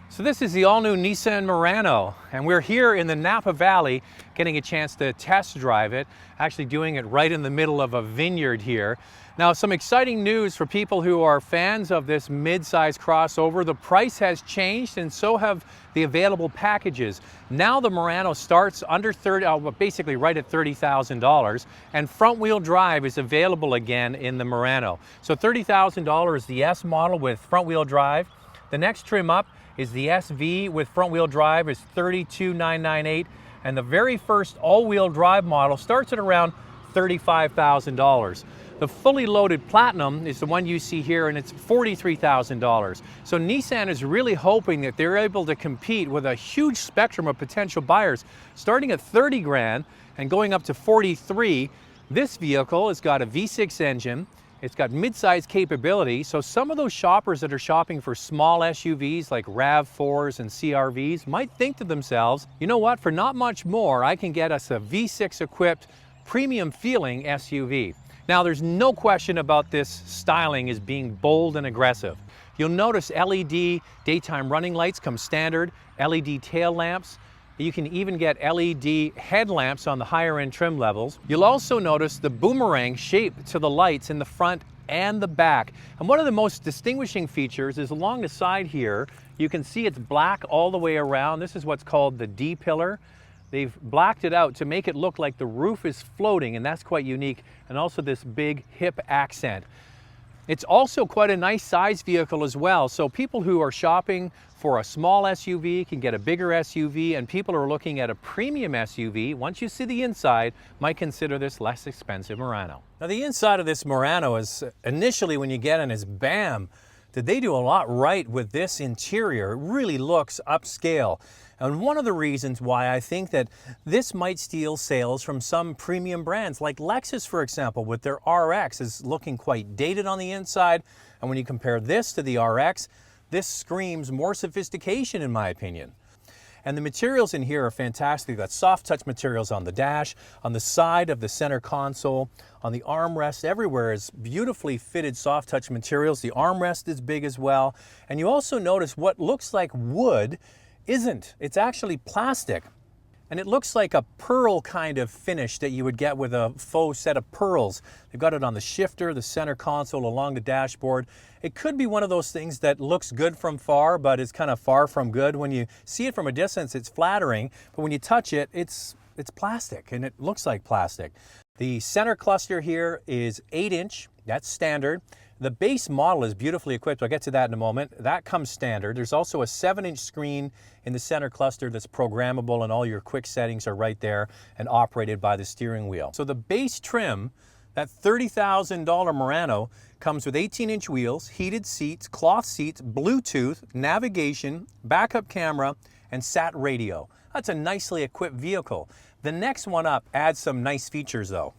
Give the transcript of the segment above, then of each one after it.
So this is the all-new Nissan Murano, and we're here in the Napa Valley getting a chance to test drive it, actually doing it right in the middle of a vineyard here. Now, some exciting news for people who are fans of this mid-size crossover. The price has changed and so have the available packages. Now the Murano starts under basically right at $30,000, and front-wheel drive is available again in the Murano. So $30,000 is the S model with front-wheel drive. The next trim up is the SV with front-wheel drive is $32,998, and the very first all-wheel drive model starts at around $35,000. The fully loaded Platinum is the one you see here, and it's $43,000. So Nissan is really hoping that they're able to compete with a huge spectrum of potential buyers, starting at 30 grand and going up to 43. This vehicle has got a V6 engine. It's got mid-size capability, so some of those shoppers that are shopping for small SUVs like RAV4s and CRVs might think to themselves, you know what, for not much more, I can get us a V6 equipped premium feeling SUV. Now, there's no question about this styling as being bold and aggressive. You'll notice LED daytime running lights come standard, LED tail lamps. You can even get LED headlamps on the higher end trim levels. You'll also notice the boomerang shape to the lights in the front and the back. And one of the most distinguishing features is along the side here, you can see it's black all the way around. This is what's called the D pillar. They've blacked it out to make it look like the roof is floating, and that's quite unique. And also this big hip accent. It's also quite a nice size vehicle as well. So people who are shopping for a small SUV can get a bigger SUV, and people who are looking at a premium SUV, once you see the inside, might consider this less expensive Murano. Now the inside of this Murano is initially when you get in is bam. Did they do a lot right with this interior? It really looks upscale. And one of the reasons why I think that this might steal sales from some premium brands, like Lexus, for example, with their RX is looking quite dated on the inside. And when you compare this to the RX, this screams more sophistication, in my opinion. And the materials in here are fantastic. You've got soft touch materials on the dash, on the side of the center console, on the armrest, everywhere is beautifully fitted soft touch materials. The armrest is big as well. And you also notice what looks like wood isn't. It's actually plastic. And it looks like a pearl kind of finish that you would get with a faux set of pearls. They've got it on the shifter, the center console, along the dashboard. It could be one of those things that looks good from far, but is kind of far from good. When you see it from a distance, it's flattering, but when you touch it, it's plastic, and it looks like plastic. The center cluster here is 8-inch. That's standard. The base model is beautifully equipped. I'll get to that in a moment. That comes standard. There's also a 7-inch screen in the center cluster that's programmable, and all your quick settings are right there and operated by the steering wheel. So the base trim, that $30,000 Murano, comes with 18-inch wheels, heated seats, cloth seats, Bluetooth, navigation, backup camera, and sat radio. That's a nicely equipped vehicle. The next one up adds some nice features though.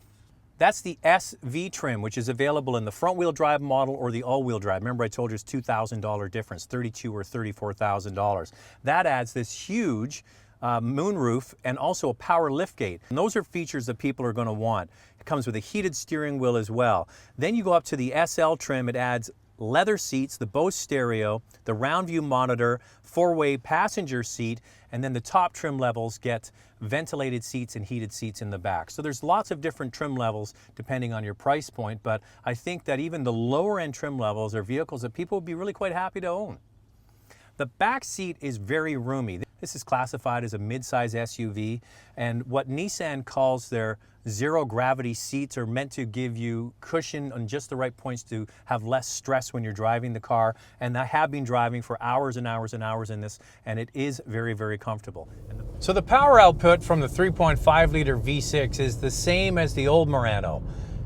That's the SV trim, which is available in the front-wheel drive model or the all-wheel drive. Remember, I told you it's $2,000 difference, $32,000 or $34,000. That adds this huge moonroof and also a power liftgate. And those are features that people are going to want. It comes with a heated steering wheel as well. Then you go up to the SL trim. It adds leather seats, the Bose stereo, the round view monitor, 4-way passenger seat, and then the top trim levels get ventilated seats and heated seats in the back. So there's lots of different trim levels depending on your price point, but I think that even the lower end trim levels are vehicles that people would be really quite happy to own. The back seat is very roomy. This is classified as a mid-size SUV, and what Nissan calls their zero-gravity seats are meant to give you cushion on just the right points to have less stress when you're driving the car. And I have been driving for hours and hours and hours in this, and it is very, very comfortable. So the power output from the 3.5-liter V6 is the same as the old Murano.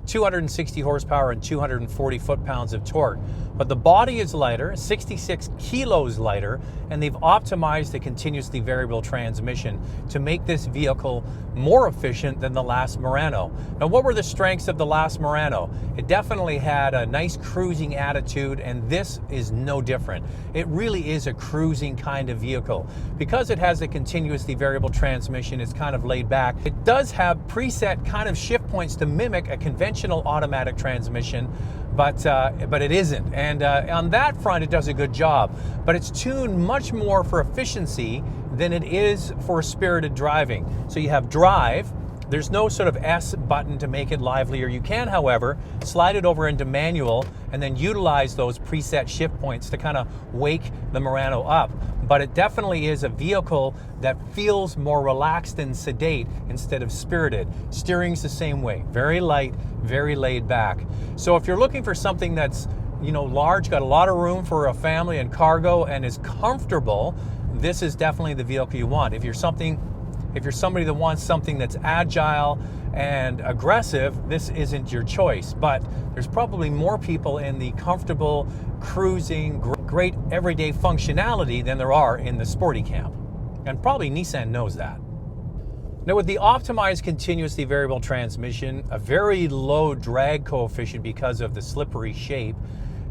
260 horsepower and 240 foot-pounds of torque. But the body is lighter, 66 kilos lighter, and they've optimized the continuously variable transmission to make this vehicle more efficient than the last Murano. Now, what were the strengths of the last Murano? It definitely had a nice cruising attitude, and this is no different. It really is a cruising kind of vehicle. Because it has a continuously variable transmission, it's kind of laid back. It does have preset kind of shift points to mimic a conventional automatic transmission, but it isn't. And on that front, it does a good job. But it's tuned much more for efficiency than it is for spirited driving. So you have drive. There's no sort of S button to make it livelier. You can, however, slide it over into manual and then utilize those preset shift points to kind of wake the Murano up. But it definitely is a vehicle that feels more relaxed and sedate instead of spirited. Steering's the same way, very light, very laid back. So if you're looking for something that's, you know, large, got a lot of room for a family and cargo, and is comfortable, this is definitely the vehicle you want. If you're somebody that wants something that's agile and aggressive, this isn't your choice. But there's probably more people in the comfortable, cruising, great everyday functionality than there are in the sporty camp. And probably Nissan knows that. Now, with the optimized continuously variable transmission, a very low drag coefficient because of the slippery shape,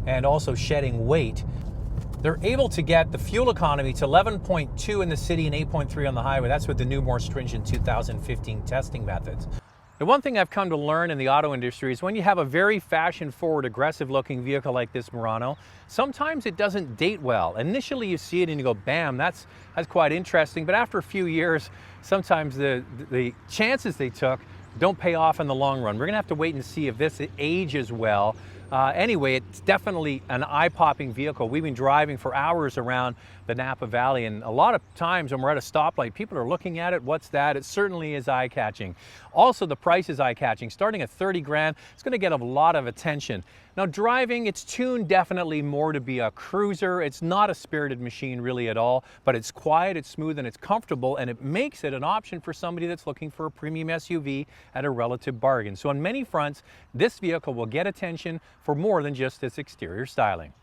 and also shedding weight, they're able to get the fuel economy to 11.2 in the city and 8.3 on the highway. That's with the new, more stringent 2015 testing methods. The one thing I've come to learn in the auto industry is when you have a very fashion-forward, aggressive-looking vehicle like this Murano, sometimes it doesn't date well. Initially, you see it and you go, bam, that's quite interesting. But after a few years, sometimes the chances they took don't pay off in the long run. We're gonna have to wait and see if this ages well. Anyway, it's definitely an eye-popping vehicle. We've been driving for hours around the Napa Valley, and a lot of times when we're at a stoplight, people are looking at it. What's that? It certainly is eye-catching. Also, the price is eye-catching. Starting at 30 grand, it's going to get a lot of attention. Now, driving, it's tuned definitely more to be a cruiser. It's not a spirited machine really at all, but it's quiet, it's smooth, and it's comfortable, and it makes it an option for somebody that's looking for a premium SUV at a relative bargain. So on many fronts, this vehicle will get attention for more than just its exterior styling.